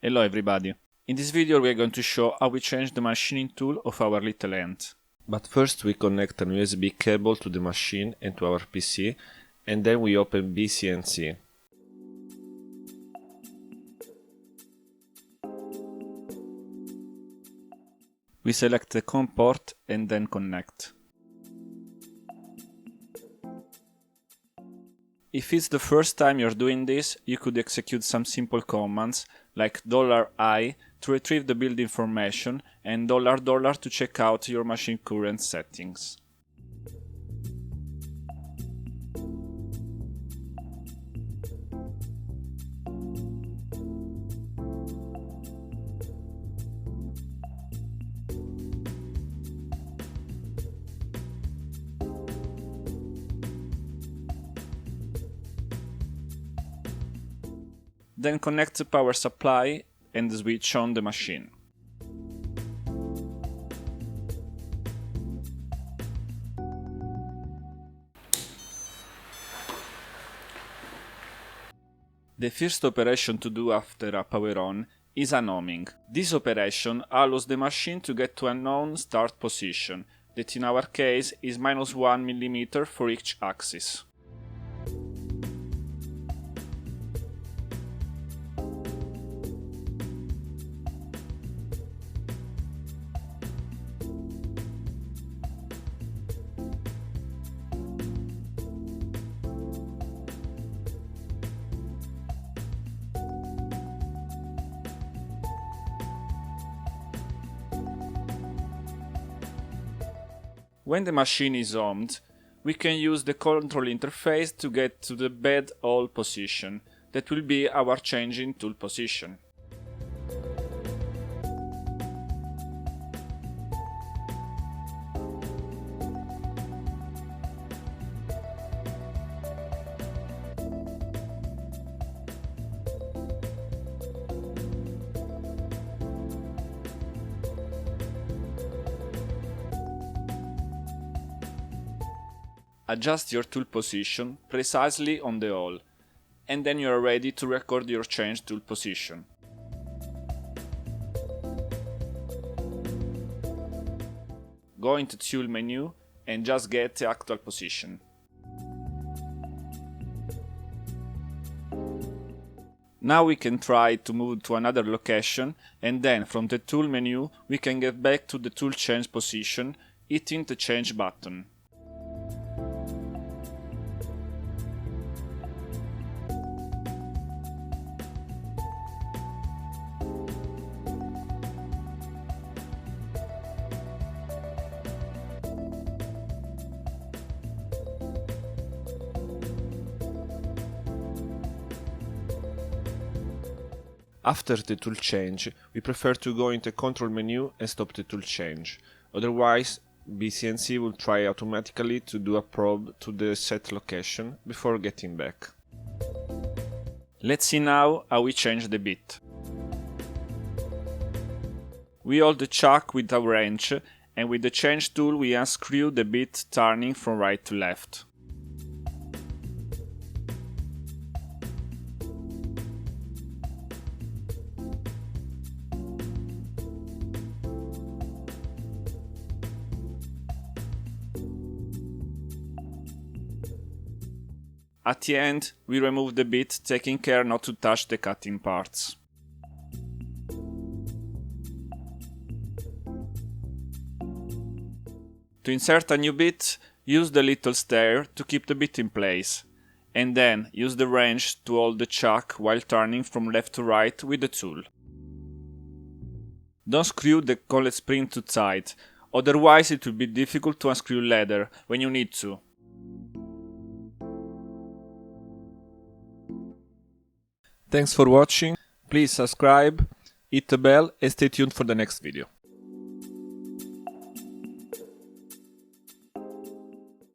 Hello everybody. In this video we are going to show how we change the machining tool of our little ant. But first we connect an USB cable to the machine and to our PC, and then we open BCNC. We select the COM port and then connect. If it's the first time you're doing this, you could execute some simple commands like $I to retrieve the build information and $$ to check out your machine current settings. Then connect the power supply and switch on the machine. The first operation to do after a power on is a numbing. This operation allows the machine to get to a known start position, that in our case is -1 mm for each axis. When the machine is homed, we can use the control interface to get to the bed all position, that will be our changing tool position. Adjust your tool position precisely on the hole, and then you are ready to record your change tool position. Go into Tool menu and just get the actual position. Now we can try to move to another location, and then from the Tool menu we can get back to the tool change position hitting the change button. After the tool change, we prefer to go into Control menu and stop the tool change. Otherwise, BCNC will try automatically to do a probe to the set location before getting back. Let's see now how we change the bit. We hold the chuck with a wrench, and with the change tool we unscrew the bit turning from right to left. At the end, we remove the bit, taking care not to touch the cutting parts. To insert a new bit, use the little stair to keep the bit in place, and then use the wrench to hold the chuck while turning from left to right with the tool. Don't screw the collet spring too tight, otherwise it will be difficult to unscrew leather when you need to. Thanks for watching, please subscribe, hit the bell and stay tuned for the next video.